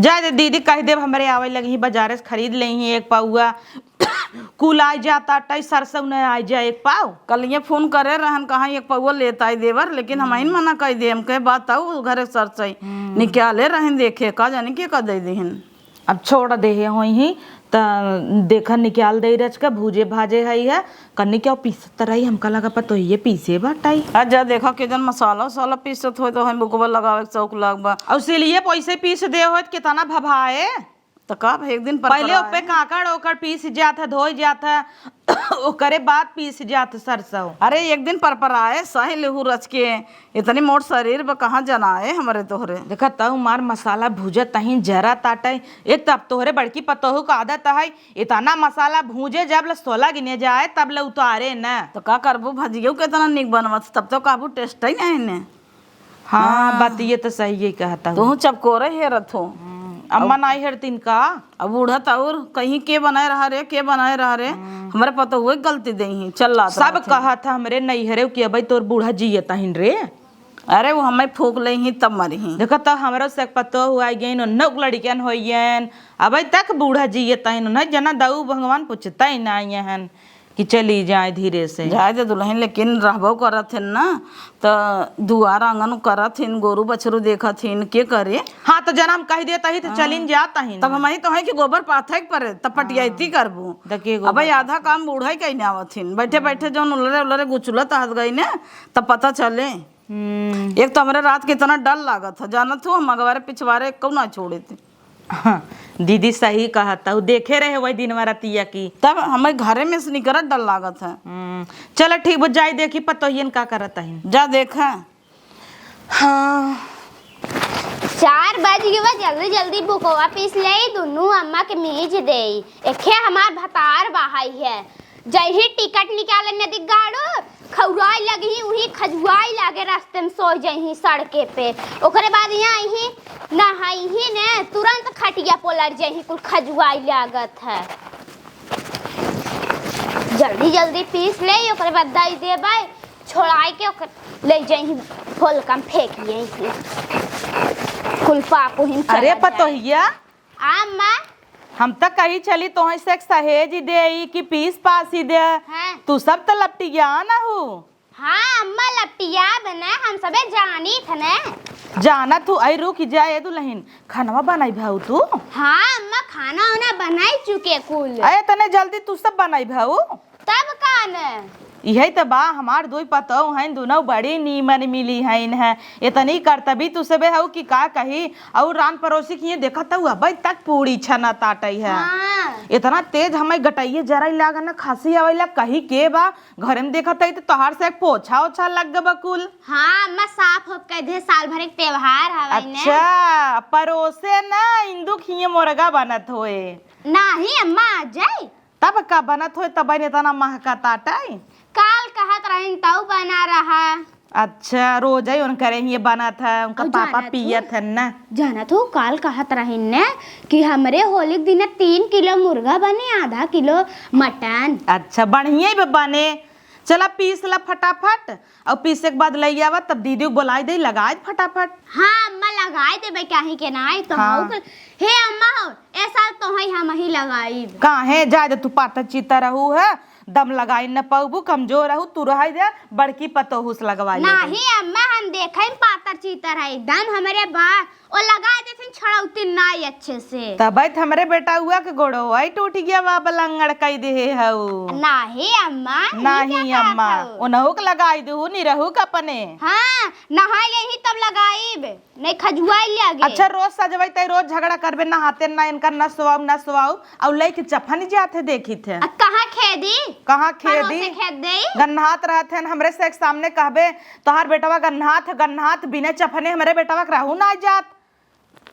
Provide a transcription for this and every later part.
जा दे दीदी कह देव हमरे आवे लगी बाजारे से खरीद ले ही एक पाउआ कुल आ जाता टई सरसों न आ जाए एक पाव। कल ये फोन करे रहन कहाँ एक पौवा लेता है देवर, लेकिन हम ही मना कर दे, हम कहे बात आओ घरे सरसई निकाले रहन देखे का जाने के का दे देहन। अब छोड़ दे हो ही त देखा निकाल दे रच का भूजे भाजे है कन्नी क्या पीसत रही हमका लगा पतो ये पीसे बाटाई। जा देखा के जन मसाला वसाला पीसत हो तो हम बुकवा लगावे चौक लगबा और इसीलिए पैसे पीस दे हो कितना भभाए तो कब एक दिन पहले ओपे काकड़ ओकर पीस जात है धोई जात है ओकरे बाद पीस जात सरसों। अरे एक दिन पर आए सही लेहू रच के इतनी मोट शरीर में कहाँ जनाए हमारे तोहरे। देखा तहु मार मसाला भूजे तही जरा ताटे एक तब तोहरे बड़की पतोहू का आदत है इतना मसाला भूजे जब ल 16 गिने जाए तब ल उतारे न। तो का करबू भजियो कितना निक बनवत तब तो काबू टेस्ट ही नहीं ने। हाँ बात ये तो सही है कहता तू चपकोरे हेरत हो अम्मा नाई हरतीन का अब बूढ़त और कहीं के बनाए रहा रे के बनाए रहा रे हमारे पता हुए गलती दे चल रहा सब कहा था हमरे नहीं हरे कि भाई तोर बूढ़ा जियता हिन रे। अरे वो हमें फूक ले ही तब मरी ही देखो तो हमारा से पतो हुआ गई न लड़कियन होयन अभी तक बूढ़ा जियता हिन न जना दाऊ भगवान पूछता ही ना हन कि चली जाए धीरे से जाए दे दुल्हन, लेकिन रहबो करत हिन ना तो दुआर आंगन करत हिन गोरू बछरू देखत हिन के करे। हाँ तो जन्म कह देता ही तो चलिन जाता ही तब हम ही तो है कि गोबर पाथे परे तब पटियाती करबू। अब आधा काम बूढ़ा ही कहीं आवत हिन बैठे बैठे जो उलरे उलरे गुचलत हस गई ने तब पता चले। एक तो हमारे रात कितना डर लागत था जानत हो हम अगवारे पिछवारे क्यों ना छोड़े थे। हाँ, दीदी सही कहा था देखे रहे वही दिन रतिया की तब हमें घरे में से निकलत डर लागत है। चलो ठीक वो जाए देखी पतोहियन का करता है जा देखा। हाँ 4 बज गए जल्दी जल्दी बुकवा पीस ले दोनों अम्मा के मेज दे एखे हमार भतार बहाई है जही टिकट निकाले नदी गाड़ो खौराई लगी वही खजुआई लागे रास्ते में सो जही सड़के पे ओकरे बाद यहाँ ही नहाई ही ने तुरंत खटिया पोलर जही कुल खजुआई लागत है। जल्दी जल्दी पीस ले ओकरे बाद दई देबै छोड़ाई के ले जही फूल कम फेंक यही कुल पापू हिन। अरे पतोहिया अम्मा हम तक कही चली तो से सहेज दे कि पीस पास ही दे। हाँ। तू सब तो लपटिया ना हो। हाँ अम्मा लपटिया बना हम सबे जानी थे ने जाना तू आई रुक जाए दुल्हन खाना बनाई भाऊ तू। हाँ अम्मा खाना वाना बनाई चुके कुल अरे तने जल्दी तू सब बनाई भाऊ तब कान यही तो बा हमार दो पतो हैं दोनों बड़ी नीमन मिली हैं है इतनी करतबी तू सबे हऊ कि का कही और रान पड़ोसी की देखा था अभी तक पूरी छना ताटई है। हाँ। इतना तेज हमें गटाइए जरा लागा ना खांसी आवेला कही के बा घर में देखा था तो तोहार से एक पोछा ओछा लग गबा कुल। हाँ अम्मा साफ हो के दे साल भर के त्योहार हवे ने। अच्छा परोसे ना इंदू खिए मुर्गा बनत होए नहीं अम्मा आ जाई तब का बनत होए तब इतना महका ताटई काल कहत रहिन तऊ बना रहा। अच्छा रोज ही उन करे ये बना था उनका पापा पिया था ना जाना तो काल कहत रहिन ने कि हमरे होली के दिन 3 किलो मुर्गा बने आधा किलो मटन। अच्छा बढ़िया ही बने चला पीस ला फटाफट और पीसे के बाद ले आवा तब दीदी को बुलाई दे लगाए फटाफट। हाँ अम्मा लगाए देबे काहे के नाई तो हाँ। हे अम्मा हो ए साल तो हम ही लगाई काहे जा तू पाता चीता रहू है दम लगाई न पाऊ कमजोर रहू तू रह दे बड़की पतोहुस लगवाई नहीं अम्मा हम देखे पातर चीतर है एकदम हमारे बात और लगा देते छड़ौती नाई अच्छे से तब हमरे बेटा हुआ के गोड़ो आई टूट गया बाबा लंगड़ कई दे हऊ नहीं अम्मा नहीं अम्मा उनहु के लगाई दू नी रहू का अपने। हाँ नहाई ले ही तब लगाईब नहीं खजुआई ले आगे। अच्छा रोज सजवाई तई रोज झगड़ा करबे नहाते ना इनका न सुवाऊ और लई के चफन जाते देखी थे कहाँ खेदी कहाँ खेदी खेद दे गन्हात रहते हैं हमरे से एक सामने कहबे तोहार बेटवा गन्हात बिना चफने हमरे बेटवा के रहू ना जात।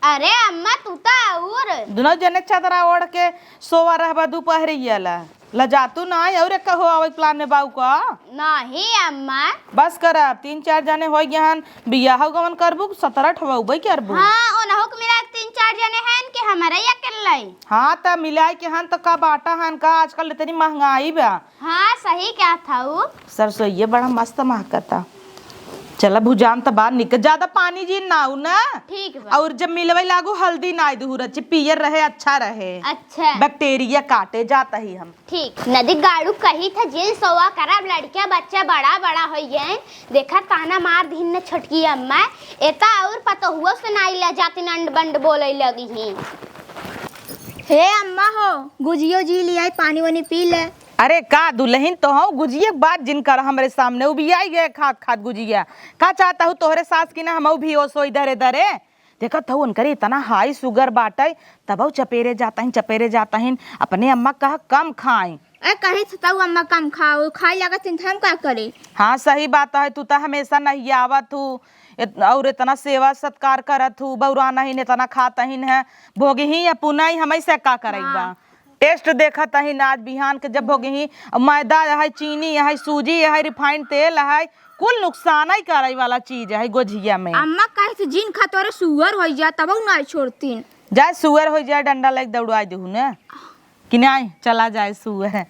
अरे अम्मा तू तो और दोनों जने चादरा ओढ़ के सोवा रहबा दोपहरिया ला जातू ना और कहो आवे प्लान में बाऊ का नहीं अम्मा बस करब 3-4 जने हो गहन बियाह गमन करबू 17 ठवाऊ करबू। हाँ ओनहु के मिला 3-4 जने हैं कि हमारा या अकेले। हाँ त मिलाई के हन तो का बाटा हन का आजकल इतनी महंगाई बा। हाँ सही क्या था वो सरसों ये बड़ा मस्त महकता चला भुजान त बाहर निकल, ज्यादा पानी जी ना हो ना। ठीक बा। और जब मिलवे लागू हल्दी ना दू रची, पियर रहे अच्छा रहे, अच्छा बैक्टीरिया काटे जाता ही हम। ठीक। नदी गाड़ू कही था जेल सोवा करब, लड़किया बच्चा बड़ा बड़ा हो गए, देखा ताना मार दीन न छोटकी अम्मा, एता और पता हुआ से नाई ला जाती नंड बंड बोले लगी ही। हे अम्मा हो, गुजियो जी लिया पानी वानी पी ले। अरे का दुल्हन तो हूँ, गुजिया बात जिनकर हमारे सामने वो भी आई गए खाद खाद गुजिया। का चाहता हूँ तोहरे सास की ना हम भी हो सो इधर इधर देखा था उनकर इतना हाई शुगर बाटे, तब चपेरे जाता है अपने अम्मा कहा कम खाएं। ए कहे छताऊ अम्मा कम खाओ, खाई लागत हम का करे। हाँ सही बात है, तू तो हमेशा नहीं आवत हूँ और इतना सेवा सत्कार करत हूँ, बौराना ही इतना खाता ही है, भोगी ही या पुना ही हमें से का करेगा। टेस्ट देखा ही आज बिहान के जब भोगी ही मैदा है, चीनी है, सूजी है, रिफाइंड तेल है, कुल नुकसान ही करे वाला चीज है गोझिया में। अम्मा कहे थे जिन खा तोरे सुअर हो जा तब ना छोड़तीन। जाए सुअर हो जाए डंडा लेके दौड़ा दू ना कि नहीं चला जाए सुअर।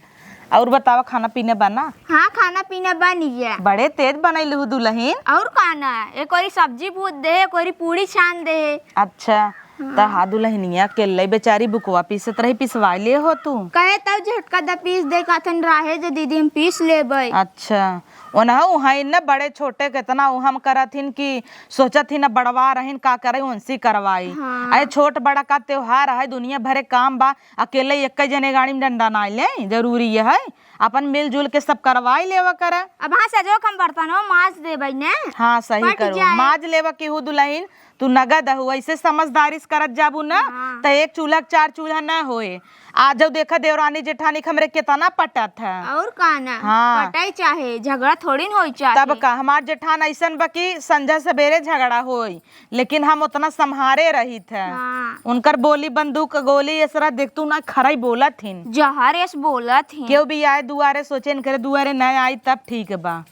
और बतावा खाना पीने बना? हाँ खाना पीना बन गया। बड़े तेज बनैलू दुल्हन। और खाना एक और सब्जी भूत दे, एक और पूरी छान दे। अच्छा ता हा दुल्हनिया केले बेचारी बुकवा पीसत रही, पिसवा ले हो तू? कहे तब झटका द पीस दे काथन राहे जे दीदी हम पीस लेबै। अच्छा ओनहु है न बड़े छोटे कितना हम करथिन कि सोचत ही न बड़वा रहिन का करे उनसी करवाई। हाँ। अरे छोट बड़ा का त्योहार है, दुनिया भरे काम बा, अकेले एक जने गाड़ी में डंडा ना ले, जरूरी है अपन मिलजुल के सब करवाई लेवा करे। अब हाँ सजो हम बर्तन हो माज देबै ने। हाँ सही पट करो, जाए। माज लेवा की हूँ दुल्हन, तू नगद हु ऐसे समझदारी से करत जाबू ना हाँ। तो एक चूल्हा चार चूल्हा ना होए। आज जब देखा देवरानी जेठानी हमरे कितना पटत है। और खाना हाँ। पटाई चाहे झगड़ा थोड़ी न होई चाहे। तब का हमार जेठान ऐसन बकी संझा सवेरे झगड़ा होई, लेकिन हम उतना संहारे रही थे। हाँ। उनकर बोली बंदूक गोली ऐसा देखतू ना खराई बोलत हिन। जहरेस बोलत ही। केहू भी आए दुआरे सोचे न करे दुआरे न आई तब ठीक बा।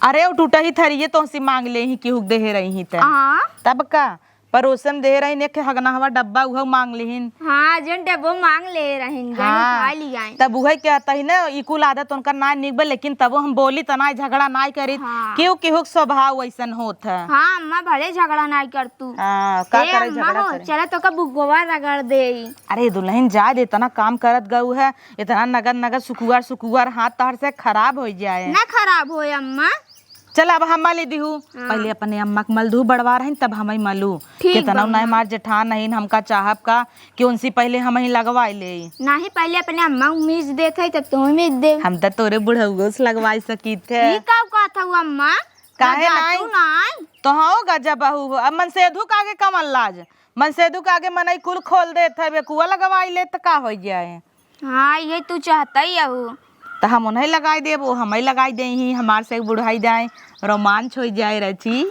अरे वो टूटा ही थरिये तो हंसी मांग ले ही केहू दे रही ही ते। हाँ तब का परोसन दे रही ने हगना हवा डब्बा उह मांग लिहिन। हाँ जन डब्बो मांग ले रहें खा लिया। तब उहे कहता ही ना इकुल आदत उनका ना निकबे, लेकिन तब हम बोली तना झगड़ा ना करी। हाँ। केहू केहू स्वभाव ऐसन होत है। हाँ अम्मा भले झगड़ा ना कर तू। हाँ का ए करे अम्मा झगड़ा हो करे। चला तो का बुगवा रगड़ दे। अरे दुल्हन जाए इतना काम करत गऊ है, इतना नगद नगद सुकुआर हाथ तहर से खराब हो जाए ना खराब हो अम्मा। चल अब हम मली दीहू। पहले अपने अम्मा के मलदू बड़वा रही तब हम मलू। ठीक कितना नहीं मार जेठान नहीं हमका चाहब का कि उनसे पहले हम ही लगवाई ले। नहीं पहले अपने अम्मा उम्मीद देते तब तुम उम्मीद दे। हम तो तोरे बुढ़ऊ से लगवाई सकी थे। ये कब कहा था वो अम्मा? काहे लगातू नहीं? तो हाँ गजब हो। अब मनसेधु के आगे कमल लाज, मनसेधु के आगे मनई कुल खोल दे थे कुआ लगवाई ले तो का हो जाए। हाँ ये तू चाहता ही है तो हम उन्हें लगाई दे, वो हमें लगाई दे ही, हमार से बुढ़ाई जाए, रोमांच हो जाए, रची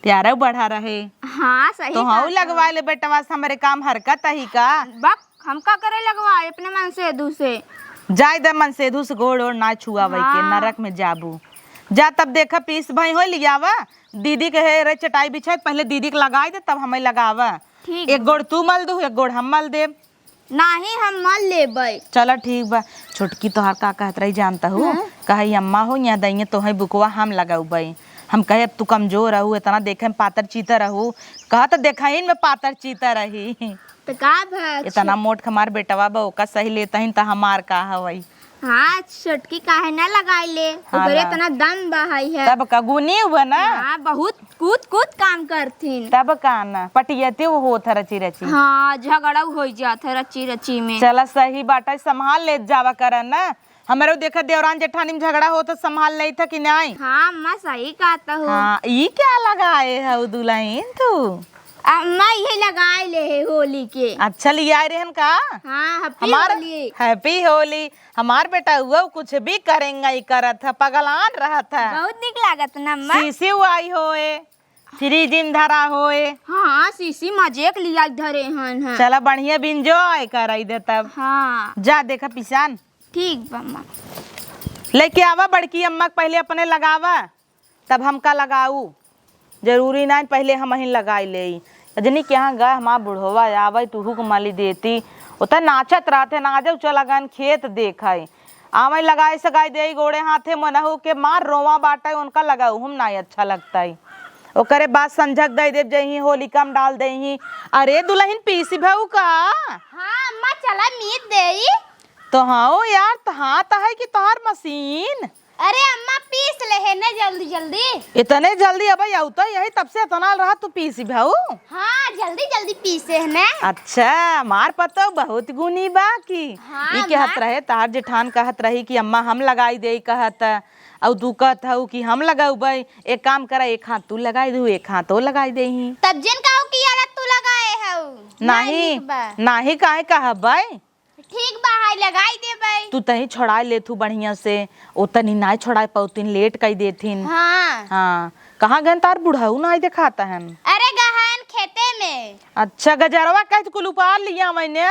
प्यारा बढ़ा रहे। हाँ सही तो हाँ लगवा ले बेटवा से हमारे काम हरकत ही का। बक हम का करे लगवाए अपने मन से दूसरे जाय दे मन से धूस गोड़ और ना छुआ वही के नरक में जाबू जा। तब देखा पीस भाई हो लियावा, दीदी के है रे चटाई बिछाई, पहले दीदी के लगाई दे तब हमें लगावा। ठीक एक गोड़ तू मल दू, एक गोड़ हम मल दे। नहीं हम मल लेबै। चलो ठीक बा। छोटकी तोहार का कहत रही जानता हूँ, कहे अम्मा हो यहाँ दइए तो है बुकवा हम लगाऊबई। हम कहे अब तू कमजोर रहू, इतना देखे में पातर चीता रहू, कहा तो देखा ही में पातर चीता रही। तो का भा इतना मोट खमार बेटवा बा ओका सही लेता ही तो हमार का हवई। हाँ छोटकी काहे ना लगाई ले, हाँ ओकरे ना। इतना दम बहाई है। तब का गुनी हुआ ना। हाँ बहुत कूद कूद काम करथिन। तब का ना पटियते वो होत रची रची। हाँ झगड़ा हो जाता है रची रची में। चला सही बाटा संभाल ले जावा करन ना। हमारे देखा देवरान जेठानी में झगड़ा हो तो संभाल ले था कि नहीं। हाँ अम्मा सही कहता हूँ। हाँ ये क्या लगाए है दुल्हन तू? अम्मा ये लगाए ले है होली के। अच्छा लिया रहन का। हाँ हैप्पी हमार होली। हैप्पी होली। हमार बेटा हुआ कुछ भी करेंगे ही करत था, पगलान रहा था। बहुत निक लागत ना अम्मा। शीशी आई होए, फ्रीजिन धरा होए। हाँ शीशी मजेक लिया धरे हन। चला बढ़िया बिंजॉय कराई दे तब। हाँ जा देखा पिसान ठीक बा अम्मा। लेके आवा बड़की अम्मा के पहले अपने लगावा तब हमका लगाऊ। जरूरी ना पहले हम ही लगाई ले। अजनी के यहाँ गए हमार बुढ़वा आवे तुहू को माली देती उतर नाचत रहते ना जब चला गन खेत देखे आवे लगाए सगाई दे गोड़े हाथे मनहू के मार रोवा बाटा उनका लगाऊ हम ना अच्छा लगता है। ओकरे बाद संझक दे देव जही होलिका में डाल देही। अरे दुल्हन पीसी भाऊ का हाँ अम्मा चला मीत देई। तो हाँ यार तहाँ है कि तोहार मशीन। अरे अम्मा पीस ले है ना जल्दी जल्दी। इतने जल्दी अब तो यही तब से इतना रहा तू पीसी भाऊ। हाँ जल्दी जल्दी पीसे है ना। अच्छा मार पतो बहुत गुनी बा की हाँ, ई कहत रहे तार जेठान कहत रही कि अम्मा हम लगाई दे कहत और तू कहत हऊ कि हम लगाऊबै। एक काम करा एक हाथ तू लगाई दू एक हाथ तो लगाई देही। तब जिन कहो कि यार तू लगाए है नहीं नहीं काहे कहबै। ठीक बा हाय लगाई देबै। तू तही छोड़ाई ले तू बढ़िया से उतनी नाई छोड़ाई पौतीन लेट कई देथिन। हाँ हाँ कहाँ गन तार बुढ़ाऊ नाई दिखाता है। अरे गहन खेते में। अच्छा गजरवा कह कुल उपार लिया मैंने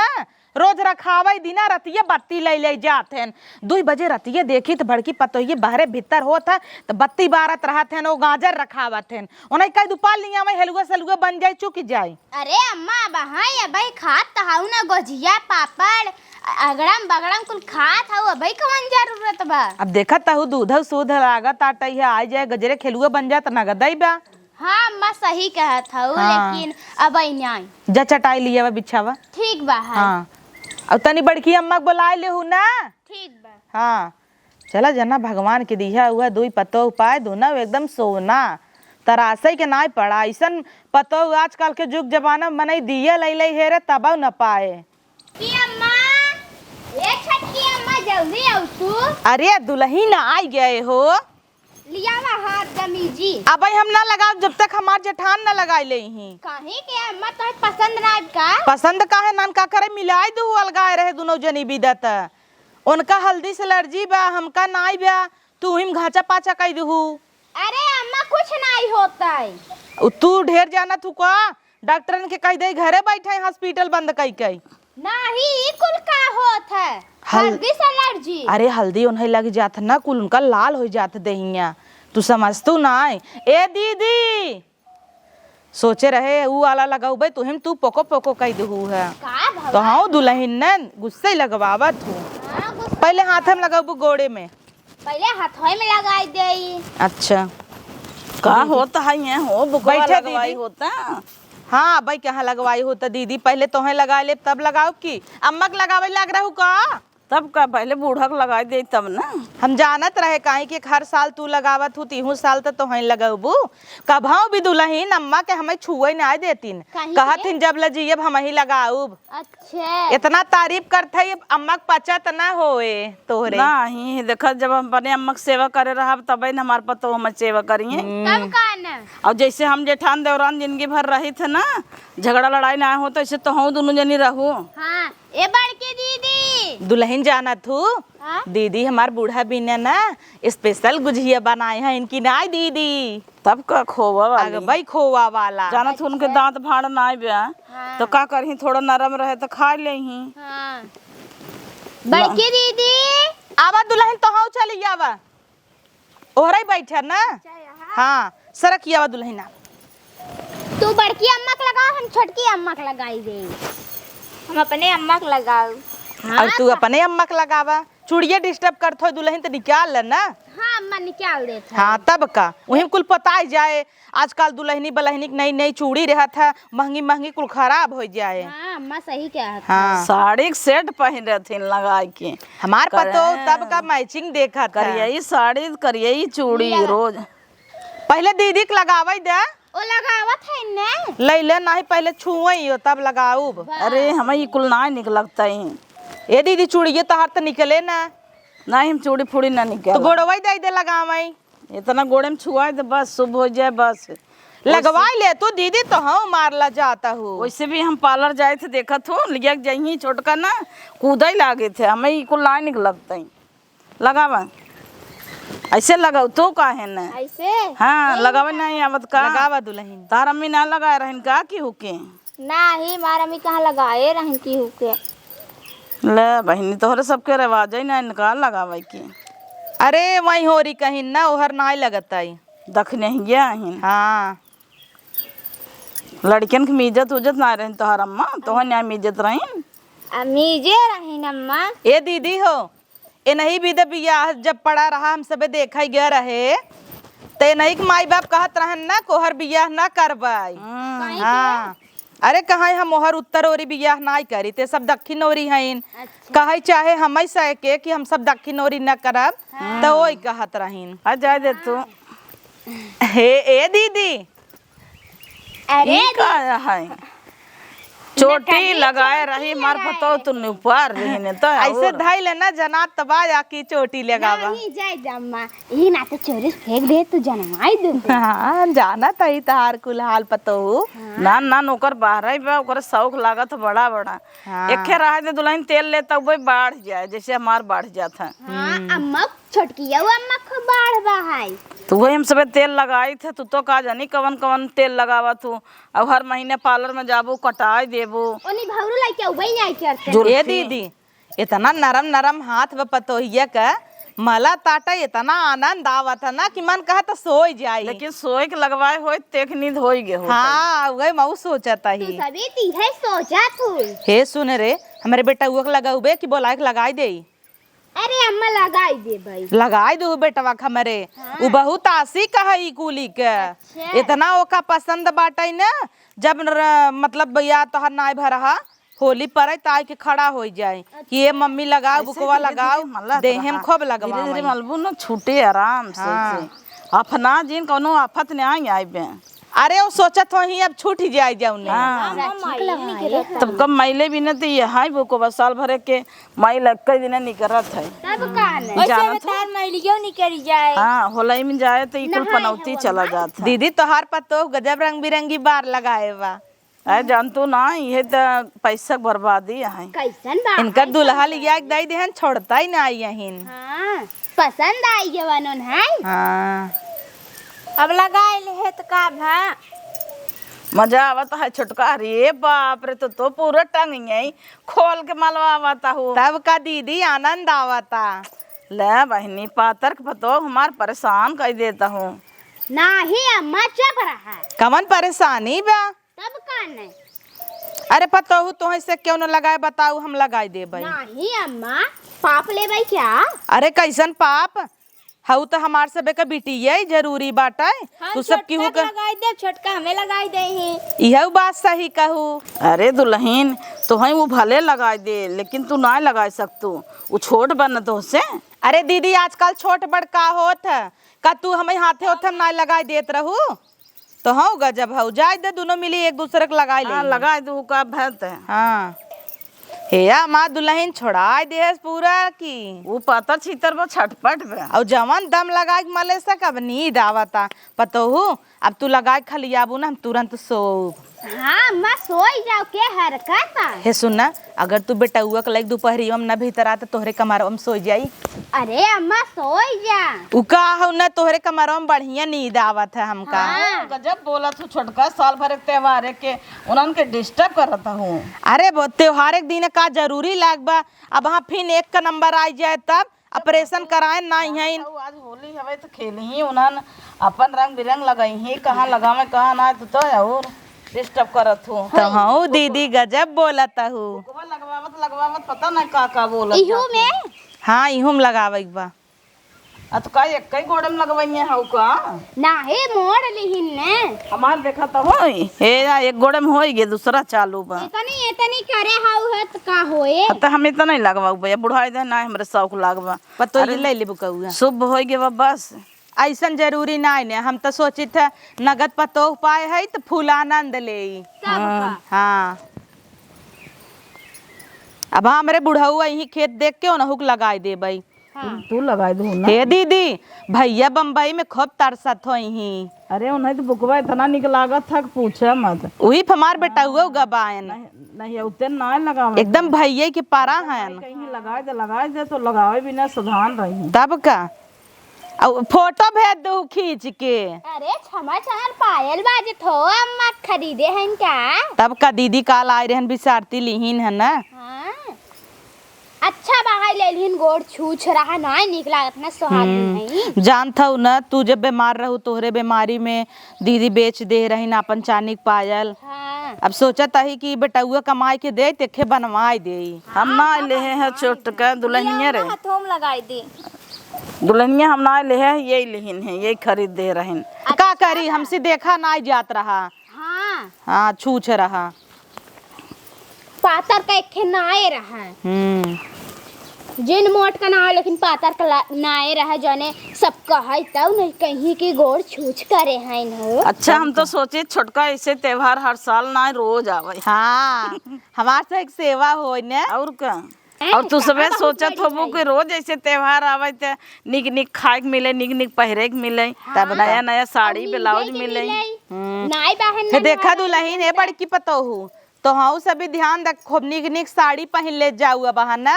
रोज रखावे दिना रतिये बत्ती ले जात हैं। 2 बजे रतिये देखी तो बड़की पतोहिए बाहरे भीतर होत है तो बत्ती बारत रहत हैं। वो गाजर रखावत हैं उन्हें कह दुपार लिया मैं हेलुआ सलुआ बन जाए चुक जाए। अरे अम्मा बहाई अबई खात तहाऊ ना गोजिया पापड़ अगड़म बगड़म कुल खात हऊ अबई कवन जरूरत बा। अब देखत हूँ दूध सूध लागत आटा है आ जाए गजरे खेलुआ बन जाए तो नगदई बा। हाँ अम्मा सही कहत हऊ हाँ। लेकिन अबई न्याय जा चटाई लिया बिछावा। ठीक बा हाय। हाँ अब तनी बड़की अम्मा बुलाए ले हूँ ना। ठीक बा। हाँ चला जना भगवान के दिया हुआ 2 पतो उपाय दोनों एकदम सोना तरासे के नाई पड़ा ऐसन पतो आजकल के जुग जमाना मने दिए ले हेरे तब न पाए। की अम्मा ए छटकी अम्मा जल्दी आउ तू। अरे दुल्हन आई गए हो लियावा हाथ गमीजी। अब हम ना लगाओ जब तक हमार जेठान न लगाई ले ही। काहे के अम्मा तो पसंद ना का पसंद का है नान का करे मिलाई दू अलगाए रहे दोनों जनी बिदत उनका हल्दी से एलर्जी बा हमका नाई बा तू हिम घाचा पाचा कई दू। अरे अम्मा कुछ नहीं होता है। तू ढेर जाना तू का डॉक्टरन के कह दे घरे बैठे हॉस्पिटल बंद कई कई नहीं कुल का होत है हल्दी से एलर्जी। अरे हल्दी उन्हें लग जात ना कुल उनका लाल हो जात दहिया तू समझतू ना। ए दीदी सोचे रहे ऊ वाला लगाऊ तू हिम तू पोको पोको कह दू है का तो हाँ दुल्हन ने गुस्से लगवावत हूँ। पहले हाथ में लगाऊ गोड़े में पहले हथौए में लगाई देई। अच्छा का होता है ये हो बुकवा बैठे लगवाई दीदी। होता। हाँ भाई कहाँ लगवाई होता दीदी पहले तोहे लगा ले तब लगाओ की अम्मा के लगावे लग रहा हूँ का तब का पहले बूढ़ा के लगाई दे तब ना। हम जानत रहे काहे कि हर साल तू लगावत हूँ 3 साल तो तोहे लगाबू कभाऊ भी दुल्हन अम्मा के हमें छुए ना देतीन काहे कहथिन जब लजीब हम ही लगाऊब। अच्छा इतना तारीफ करते अम्मा के पचत ना होए तोहरे। नहीं देखा जब हम अपने अम्मा की सेवा करे रहा तब न हमारे पतो हम सेवा करिए। तब का ना और जैसे हम जेठान देवरान जिंदगी भर रही थे ना झगड़ा लड़ाई ना हो तो ऐसे तो हम दोनों जनी रहू। हाँ ए बड़की दीदी दुल्हन जानत हूँ हाँ? दीदी हमार बूढ़ा बिना ना स्पेशल गुजिया बनाए हैं इनकी नाई दीदी तब का खोवा वाली भाई खोवा वाला जाना था उनके दांत भाड़ ना ब्या हाँ। तो का करही थोड़ा नरम रहे तो खा ले ही। हाँ। बड़की दीदी आवा दुल्हन तो हाँ चली आवा ओहरा बैठा ना। हाँ सरक आवा दुल्हन आ। तू बड़की अम्मा के लगाओ हम छोटकी अम्मा के लगाई दे। हम अपने अम्मा के लगाओ। और तू अपने अम्मा के लगावा चूड़िया डिस्टर्ब करत हो दुल्हन तो निकाल ले ना। हाँ अम्मा निकाल देता। हाँ तब का वही कुल पताई जाए आजकल दुल्हनी बलहनी नई नई चूड़ी रहत है महंगी महंगी कुल खराब हो जाए। हाँ अम्मा सही कहत। हाँ साड़ी के सेट पहन रहे थे लगा के हमार पतो तब का मैचिंग देखा था करिए साड़ी करिए चूड़ी रोज। पहले दीदी के लगावे दे ओ लगावत है ने ले ले नहीं पहले छुई हो तब लगाऊ। अरे हमें ये कुल ना निक लगता है। ए दीदी चूड़िए तहार तो निकले ना नहीं हम चूड़ी फूड़ी ना तो निकल गोड़वाई दे लगावई इतना गोड़े में छुआए तो बस शुभ हो जाए बस। लगवाई ले तू दीदी तो हाँ मारला जाता हूँ। वैसे भी हम पार्लर जाए थे देखा थो लिया जाइए छोटका ना कूदा ही लागे थे हमें ये कुल ना निक लगता है। लगावा ऐसे लगाओ तो का है ना ऐसे। हाँ लगावे नहीं आवत का लगावा दुल्हन तार अम्मी ना लगाए रहन का की हुके नहीं मारा मी कहाँ लगाए रहन की हुके। ले बहनी तोहरे सबके रिवाज है ना इनका लगावे की। अरे वही हो रही कहीं ना ओहर नाई लगता है दखने ही गया हिन हाँ लड़कियन के इज्जत उज्जत ना रहन तोहर अम्मा तोहर न्याय में इज्जत रहन अमीजे रहन अम्मा। ए दीदी हो ए नहीं भी बियाह जब पड़ा रहा हम सबे देखा गया रहे ते नहीं कि माई बाप कहत रहन ना कोहर बियाह ना करबाई। हाँ अरे कहाँ हम मोहर उत्तर ओरी बियाह नहीं करी ते सब दक्षिण ओरी हैं। कहे चाहे हम सह के कि हम सब दक्षिण ओरी न करब तो वही कहत रहीन। आ जाए दे तू। हे ए दीदी अरे ई का है चोटी लगाए रही मार पतो तू ऊपर रही ने तो ऐसे धाई लेना जना तबा या की चोटी लगावा। नहीं जाए जम्मा ये ना तो चोरी फेंक दे तू जनमाई दे। हाँ जाना तही तहार कुल हाल पतो। ना ना नौकर बाहर ही बा ओकर शौक लागत बड़ा बड़ा। एके रह दे दुल्हन तेल ले तब वो बढ़ जाए जैसे हमार बढ़ जात है। हाँ अम्मा छोटकी अम्मा खूब बाढ़ बहाई। तो वही हम सबे तेल लगाई थे तू तो का जानी कवन कवन तेल लगावा तू। अब हर महीने पार्लर में जाबू कटाई देबू। ओनी भौरू लाइके उबई नहीं करते। ए दीदी इतना नरम नरम हाथ व पतोहिया का मला ताटा इतना आनंद आवत है ना कि मन कहा तो सोई जाई। लेकिन सोए के लगवाए होए तेख नींद होई गे हो। हाँ वही मऊ सोचता तू ही। सभी तीहे सोचा तू। हे सुन रे हमारे बेटा उक लगाउबे कि बोला के लगाई दे। अरे अम्मा लगाई दे भाई। लगाई दो बेटवा हमरे। उ बहुत आसी कही कुली के। इतना ओका पसंद बाटे न जब मतलब भैया तोहर नाय भरहा होली परे ताई के खड़ा हो जाए कि ये मम्मी लगाओ बुकवा लगाओ देहम खूब लगवा। धीरे मलबू न छूटे आराम से अपना जिन कोनो आफत ने आई आइबे। अरे वो सोचत हो ही अब छूट ही जाए जाऊन। तब कब मैले भी न तो ये हाई बुको बस साल भरे के माइल कई दिन निकरत है। तब कान जानत हो मैलियो निकल जाए। हाँ होलई में जाए तो इकुल पनौती चला जाता। दीदी तोहार पतो गजब रंग बिरंगी बार लगाए बा। अरे जानतू ना ये तो पैसा बर्बादी है। कैसन बा इनका दुल्हा लिया के दई देहन छोड़ता ही ना यहीन। हाँ पसंद आई जवानों है। हाँ अब लगाए ले तो का भा मजा आवता है छुटका। रे बाप रे तो पूरा टंग है खोल के मलवा आवता हूँ। तब का दीदी आनंद आवता। ले बहनी पातर के पतो हमार परेशान कर देता हूँ। नहीं अम्मा चुप रहा। कमन परेशानी बा। तब कान है अरे पता हो तो से क्यों न लगाए बताऊ हम लगाई दे भाई। नहीं अम्मा पाप ले भाई क्या। अरे कैसन पाप हऊ तो हमार सबे का बिटी है जरूरी बाटे। तू सब की का लगाई दे छोटका हमें लगाई दे हैं। यह बात सही कहू। अरे दुल्हन तो है वो भले लगा दे लेकिन तू ना लगा सकतू वो छोट बन तो से। अरे दीदी आजकल छोट बड़ का होत है का तू हमें हाथे होते ना लगाई देत रहू तो हाँ गजब हऊ जाए दे दोनों मिली एक दूसरे को लगाई ले। लगा दू का भत है। हाँ हेया माँ दुल्हन छोड़ा दे पूरा की वो पातर छीतर वो छटपट पे और जवान दम लगा के मले सक अब नींद आवता पतो हो। अब तू लगा के खलियाबू ना हम तुरंत सो। हाँ अम्मा सोई जाओ के हरकत। हे सुनना अगर तू बेटा हुआ लाइक दोपहरिया में न भीतर आता तोहरे कमरवा में सो जाई। अरे अम्मा सोई जा। उका हो न तोहरे कमरवा में बढ़िया नींद आवत है हमका। गजब बोला तू छोटका साल भर के त्योहार के उन्हन के डिस्टर्ब करता हूँ। अरे वो त्योहार के दिन का जरूरी लागबा अब हाँ फिर एक का नंबर आ जाए तब ऑपरेशन कराए नहीं है। आज होली हवे तो खेली ही उन्हन अपन रंग बिरंग लगाई ही कहाँ लगावे कहाँ ना तो और डिस्टर्ब करत हूँ। तो हाँ दीदी गजब बोलता हूँ। लगवावत पता नहीं का बोलत। इहू में हाँ इहुम लगावे बा। तो का एक ही गोड़म लगवाइए हऊ का नाही मोड़ लिहिन ने। हमार देखा तो होई हे एक गोड़म होई गे दूसरा चालू बा। इतनी करे हाउ है तो का होए। तो हम इतना नहीं लगवाऊ भैया बुढ़ाई दे ना हमरे शौक लागबा पतो ये ले ले बुकौआ शुभ होई गे बस। ऐसन जरूरी नहीं ने हम तो सोची थे नगद पतो पाए है तो फूल आनंद ले। हाँ अब हमारे बुढ़ऊ यही खेत देख के ना हुक लगाई दे भाई। तू लगाई दू ना। हे दीदी भैया बम्बई में खूब तरसत हो ही। अरे उन्हें तो बुकवा इतना निक लागत था पूछे मत। वही हमार बेटा हुआ गबायन नहीं उतने ना लगावे एकदम भैया के पारा है। कहीं लगाए दे तो लगावे बिना सावधान रही। तब का और फोटो भेज दो खींच के। अरे क्षमा चार पायल बाजे थो अम्मा खरीदे हैं क्या। तब का दीदी काल आए रहन बिसारती लिहिन है ना। हाँ अच्छा बाहर ले लिहिन गोड़ छूछ रहा ना निकला इतना सुहागी नहीं। जानता हूँ ना तू जब बीमार रहू तोहरे बीमारी में दीदी बेच दे रही ना अपन चांदी के पायल। हाँ अब सोचता ही कि बेटा कमाई के दे तेखे बनवाई दे। हम ना ले हैं छोट का दुल्हनिया रे हाथों में लगाई दी। दुल्हनिया हम ना ले है, यही लेहिन है, यही खरीद दे रहे हैं। का करी हमसे देखा ना जात रहा। हाँ हाँ छूछ रहा। पातर का एक नाए रहा जिन मोट का ना लेकिन पातर का नाए रहा जाने सब कहे तब नहीं कहीं की गोड़ छूछ करे हैं न। अच्छा हम तो सोचे छोटका ऐसे त्योहार हर साल ना रोज आवे। हाँ हमार से एक सेवा हो न और का और तू सबे सोचत होबो कि रोज ऐसे त्योहार आवे त निक निक खाए के मिले, निक निक पहिरे के मिले, तब नया नया साड़ी ब्लाउज मिले। नाई बहन हे देखा दुल्हन है बड़की पतोहू तो हाँ सभी ध्यान रख, खूब निक निक साड़ी पहन ले जाऊ अब ना।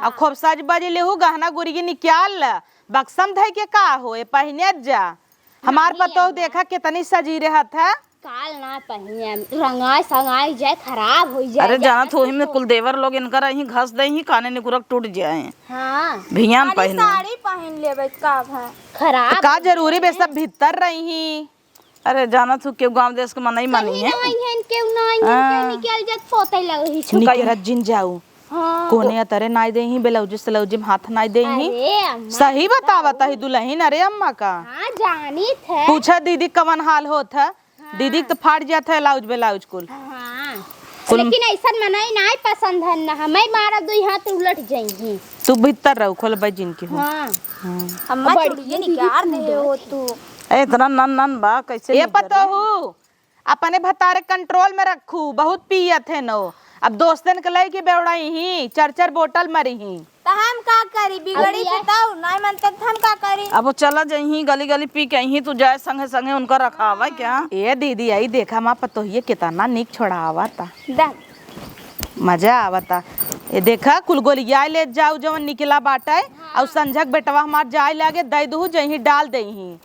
और खूब सज बज लेहू, गहना गुड़गी निकाल बक्सम धई के का हो पहने जा। हमार पतोहू देखा कितनी सजी रहत है। काल ना पहिए रंगाई संगाई जाए खराब हो जाए। अरे जाना तो में कुलदेवर लोग इनकर ही घस दे ही काने निकुरक टूट जाए। हाँ भियान पहन साड़ी पहन लेबै का है खराब का जरूरी बे सब भीतर रही ही। अरे जाना तू क्यों गांव देश के मनाई मानी है। केउ नहीं निकल जात पोते लगी छु। निकरत जिन जाऊ हाँ कोने अतरे नाई दे ही ब्लाउज सलौज में हाथ नाई दे ही। अरे अम्मा सही बतावत है दुल्हन। अरे अम्मा का हाँ जानी थे। पूछा दीदी कवन हाल होत है। दीदी तो फाट जाता है लाउज ब्लाउज कुल। हाँ लेकिन ऐसा मनाई नहीं पसंद है ना, हमें मारा दो हाथ उलट जाएंगी। तू भीतर रहो खोल भाई जिनकी हो। हाँ अम्मा चूड़िए निकाल दे हो तू। ए इतना नन नन बा कैसे ये पतो हूँ अपने भतारे कंट्रोल में रखू, बहुत पियत है नो। अब दोस्तन के लई के बेवड़ाई ही चर चर बोतल मरी ही। तो हम का करी बिगड़ी से तो नहीं मानते तो हम का करी। अब वो चला जाही गली गली पी के ही तू जाए संगे संगे उनका रखावा क्या। ये दीदी आई देखा माँ पतो ये कितना निक छोड़ा आवता, दा मजा आवता। ये देखा कुल गोलिया ले जाऊ जवन निकला बाटे और संझक बेटवा हमार जाए लागे दई दू जही डाल दे ही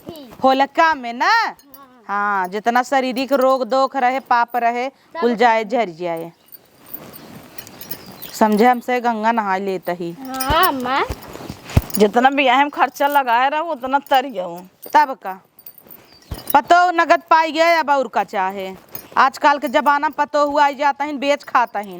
होलका में ना। हाँ जितना शारीरिक रोग दोख रहे पाप रहे कुल जाए झर जाए। समझे हमसे गंगा नहा लेता ही। हाँ अम्मा जितना भी अहम खर्चा लगाए रहा उतना तर जाऊँ। तब का पतो नगद पाई गए अब और का चाहे। आजकल के जमाना पतो हुआ जाता है बेच खाता है।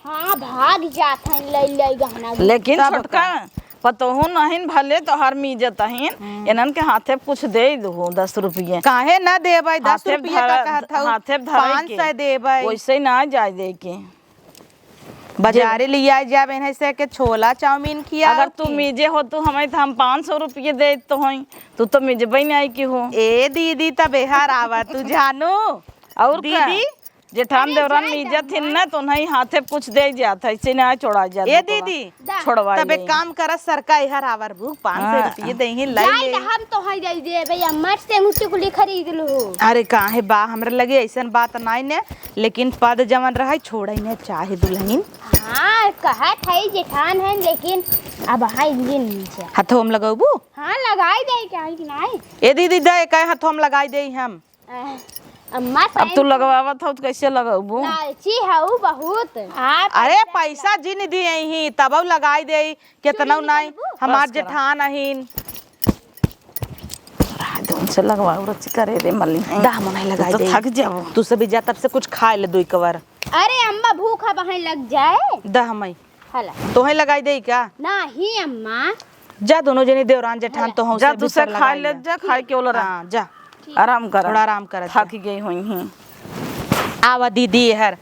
हाँ भाग जाता है लई लई गहना। लेकिन तब छोटका पतोहू नहीं भले तो हर मीजत हन इनन के हाथे कुछ दे दो 10 रुपये। काहे न देबै 10 हाथे रुपया का कहत हूँ हाथे धराई 500 देबै। वैसे ही ना जाए दे के बाजारे लिया जाबे है से के छोला चाउमीन किया। अगर तू मीजे हो तो हमें तो हम 500 रुपये दे तो हई तू तो मीजबई नहीं आई की हो। ए दीदी तब बिहार आवा तू जानू और दीदी जेठान देवरान मीजत थिन ना तो नहीं हाथे कुछ दे जाता ऐसे ना छोड़ा जाता। ए दीदी छोड़वा तब एक काम कर सरका इहर आवर भूख 500 रुपये दे ही लाई जाई ले। तो हम तो हई दे दे भई अम्मा से अंगूठी कुली खरीद लो। अरे काहे बा हमरा लगे ऐसन बात नहीं ने, लेकिन पद जवन रहे छोड़े ने चाहे दुल्हन। हाँ कहत है जेठान है लेकिन अब हाई दिन नीचे। हथोम लगाबू। हाँ लगाई दे क्या है कि नहीं। ए दीदी दे कहे हथोम लगाई दे हम। अम्मा अब तू लगवावत हो तो कैसे लगाबू। लालची हऊ बहुत। आप अरे पैसा जिन दिए ही तब लगाई दे कितना नहीं हमार जेठान अहिन से लगवाओ रची करे रे मल्ली दाम नहीं लगाई तो दे। थक जाओ तू सब जा तब से कुछ खा ले दुई कवर अरे अम्मा भूखा बहन लग जाए। दा मई हला तो है लगाई दे क्या। नहीं अम्मा जा दोनों जनी देवरान जेठान तो जा तू से खा ले जा खाए के ओला हाँ जा आराम कर थोड़ा आराम कर। थक गई हुई ही आवा दीदी हर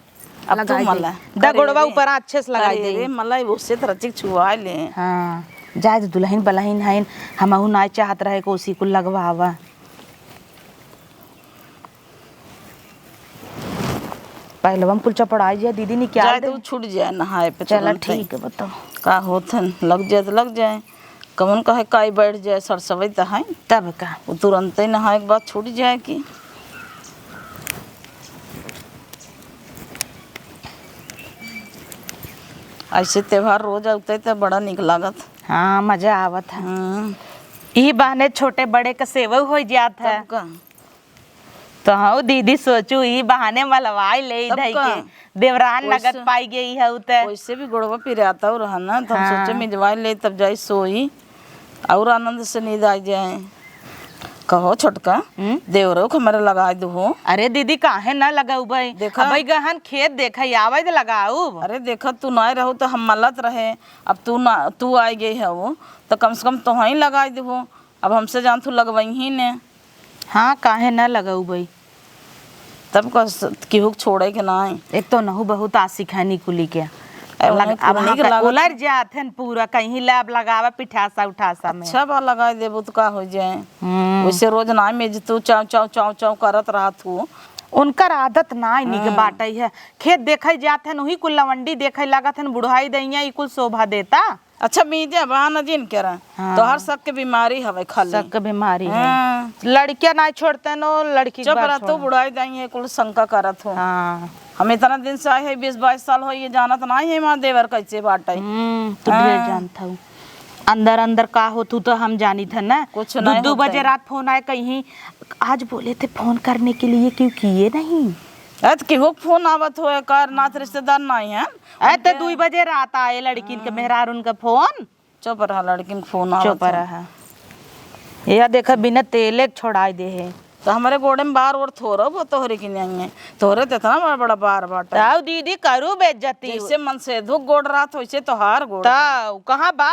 अब तू मला दा गोड़वा ऊपर अच्छे से लगाई दे। रे मलाई उससे तरचिक छुआ ले। हाँ जाए तो दुल्हन बलहीन है हमहू नाई चाहत रहे को उसी को लगवावा। पहले हम कुल चपड़ाई जा दीदी ने क्या जाए तो छूट जाए नहाए पे चला ठीक है बताओ का होथन लग जाए तो लग जाए कमन कहे काई बैठ जाए सरसवई तो है तब का वो तुरंत ही नहाए के बाद छूट जाए कि ऐसे त्योहार रोज आते तो बड़ा निक लागत। हाँ मजा आवत है। यही बहाने छोटे बड़े का सेवा हो जात है। का तो हाँ दीदी सोचू यही बहाने मलवाई ले धई के देवरान नगद पाई गई है उते वैसे भी गोड़वा पिराता हो रहा ना तो हम सोचे मिजवाई ले तब जाए सोई और आनंद से नींद आ जाए। कहो छोटका देवरो को हमारे लगा दो। अरे दीदी काहे ना लगाऊ भाई, देखा? भाई गहन खेत देखा आवे तो लगाऊ। अरे देखा तू ना रहो तो हम मलत रहे, अब तू आई गई है वो तो कम से कम तो ही लगा दो। अब हमसे जान तू लगवाई ही ने। हाँ काहे ना लगाऊ भाई, तब केहू छोड़े के ना। एक तो नहू बहुत आशिक है निकुली के उलर जाते हैं पूरा, कहीं लैब लगावा पिठासा उठासा में। अच्छा बा लगा देबो तो का हो जाए। वैसे रोज ना में तू चाव चाव चाव चाव करत रहा तू। उनकर आदत ना इन्हीं के बाटई है। खेत देखे जाते हैं वही कुल लवंडी देखे लागत है, बुढ़ाई दैया ई कुल शोभा देता। अच्छा मीजे बहाना जिन करा तो हर सब के बीमारी हवे खाली। सब के बीमारी है, लड़कियां ना छोड़ते नो लड़की चुप रह तू, बुढ़ाई दैया कुल शंका करत हो। हाँ हम इतना दिन से आए है 20-22 साल हो, ये जानत ना है मां देवर कैसे बाटे। तू ढेर जानता हूँ अंदर अंदर का हो, तू तो हम जानी था ना। कुछ नहीं 2 बजे रात फोन आए कहीं, आज बोले थे फोन करने के लिए, क्यों किए नहीं? केहू फोन आवत हो कर नाथ रिश्तेदार नहीं है। तो 2 बजे रात आए लड़की के मेहरार उनका फोन। चुप रहा लड़की के फोन आवत। चुप रहा यह देखा बिना तेले छोड़ाई दे है। तो हमारे गोड़े में बार और थोड़ा वो तोहरे की नहीं है, तोहरे तो इतना बड़ा बड़ा बार बाटा। ताऊ दीदी करू बेइज्जती, जैसे मन से धुक गोड़ रात वैसे तो हार गोड़। ताऊ कहाँ बा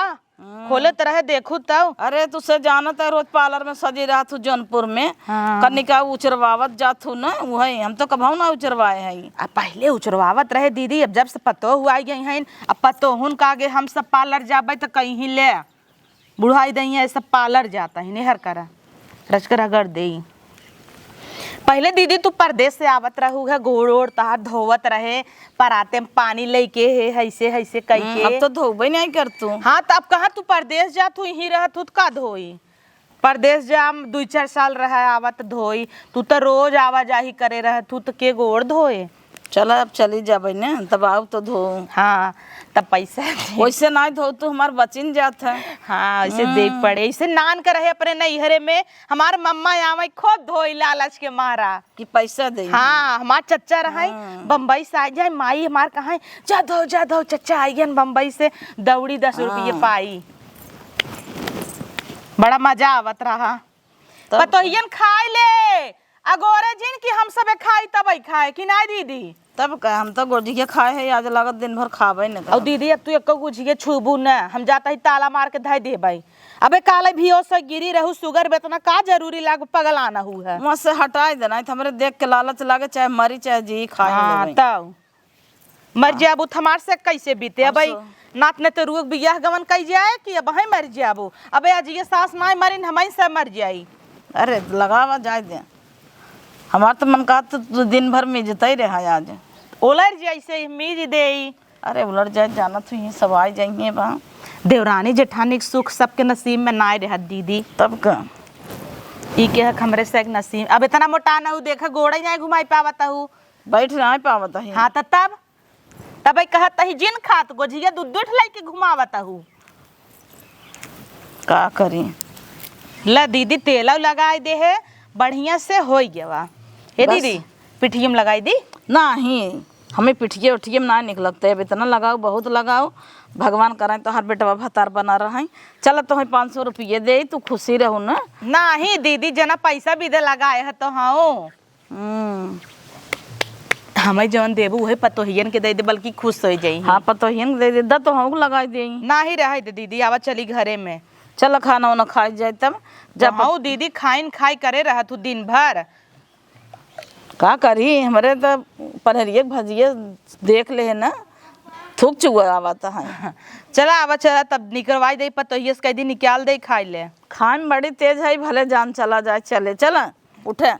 खोले तरह देखू ताऊ। अरे तुझसे जानत है रोज पार्लर में सजी रहा तू जौनपुर में। हाँ। कनिका उचरवावत जातू ना, वही हम तो कभाऊ ना उचरवाए हैं। अब पहले उचरवावत रहे दीदी, अब जब से पतो हुआ गई है, अब पतो हुन का आगे हम सब पार्लर जाबे तो कहीं ले बुढ़ाई दही सब पार्लर जाता ही नहीं हर करा रचकर अगर दे। पहले दीदी तू परदेश से आवत रहू है, गोड़ ओड़ तहार धोवत रहे, पराते में पानी लेके है ऐसे ऐसे कई के। अब तो धोबे नहीं कर तू। हाँ तो अब कहा तू परदेश जा, तू यहीं रह तू का धोई। परदेश जा 2-4 साल रहा आवत धोई, तू तो रोज आवा जाही करे रह, तू तो के गोड़ धोए। चला अब चली जाबे ने तब आओ तो धो। हाँ तब पैसा वैसे ना धो तू हमार बचिन जात है। हाँ ऐसे देख पड़े, इसे नान कर रहे अपने नैहरे में हमार मम्मा आवे खूब धोई लालच के मारा कि पैसा दे। हाँ हमार चच्चा रहा बम्बई से आ जाए, माई हमार कहा जा दो चच्चा आई बम्बई से दौड़ी 10 रुपये पाई, बड़ा मजा आवत रहा। पतोहियन खाए ले अगोरे जिन की हम सब खाई तब खाए कि ना दीदी। तब का हम तो गुजिया खाए है, आज लागत दिन भर खावे न। और दीदी अब तू एक गुजिया छूबू न, हम जाता ही ताला मार के धय दे भाई। अबे काले भी हो से गिरी रहू शुगर बेतना का जरूरी लाग पगल आना हु है। वहां से हटाई देना है, हमरे देख के लालच लागे चाहे मरी चाहे जी खाए। हाँ तब मर जाबू थमार से कैसे बीते भाई। नात ने तो रुक बियाह गवन कई जाए कि अब है मर जाबू। अबे आज ये सास ना मरिन हम से मर जाई। अरे लगावा जाए दे, हमार तो मन का तो दिन भर में जता ही रहा आज। उलर जैसे मीज दे। अरे उलट जाए जाना तो ये सब आ जाएंगे बा। देवरानी जेठानी सुख सबके नसीब में ना रह दीदी। तब का ई के हमरे से एक नसीब। अब इतना मोटा ना हूँ देखा गोड़ा ही घुमाई पावता हूँ, बैठ ना पावता है। हाँ तब कहता ही जिन खात गोझिया दूध लाई के घुमावता हूँ। का करी ला दीदी तेला लगाई दे है बढ़िया से हो गया। हे दीदी पिठिया में लगाई दी नहीं, हमें पिठिए उठिए में ना निकलते है। इतना लगाओ बहुत लगाओ, भगवान करें तो हर बेटवा भतार बना रहा है। चल तो 500 रुपये दे तू खुशी रहू ना। नहीं दीदी जना पैसा भी दे लगाए है तो हाँ हमें जौन देबू वही पतोहियन के दे दे, बल्कि खुश हो जाई। हाँ पतोहियन दे दे तो हम लगाई दे ना ही रहे दे दीदी। आवा चली घरे में, चल खाना वाना खाई जाए तब जब हाँ दीदी खाइन खाई करे रहा तू दिन भर। का करी हमारे तो पनहरिए भजिए देख ले है ना, थूक चुआ आवता है। चला आवा चला तब निकलवाई दे पतोहिया से कह दी निकाल दे खाई ले। खाए में बड़ी तेज है, भले जान चला जाए। चले चला उठे।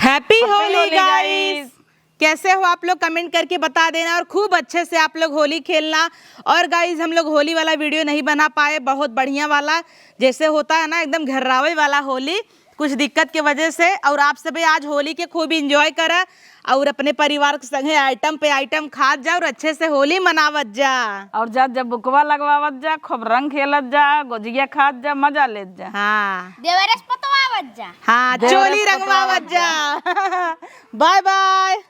Happy Holi guys. कैसे हो आप लोग कमेंट करके बता देना, और खूब अच्छे से आप लोग होली खेलना। और गाइस हम लोग होली वाला वीडियो नहीं बना पाए, बहुत बढ़िया वाला जैसे होता है ना एकदम घर्रावे वाला होली, कुछ दिक्कत की वजह से। और आप सभी आज होली के खूब इंजॉय करा और अपने परिवार के संगे आइटम पे आइटम खा जा और अच्छे से होली मनावत जा। और जब बुकवा लगवावत जा, खूब रंग खेलत जा, गोजिया खात जा, मजा लेत जा। हाँ देवरस पतवावत जा। हाँ चोली रंगवावत जा। Bye bye.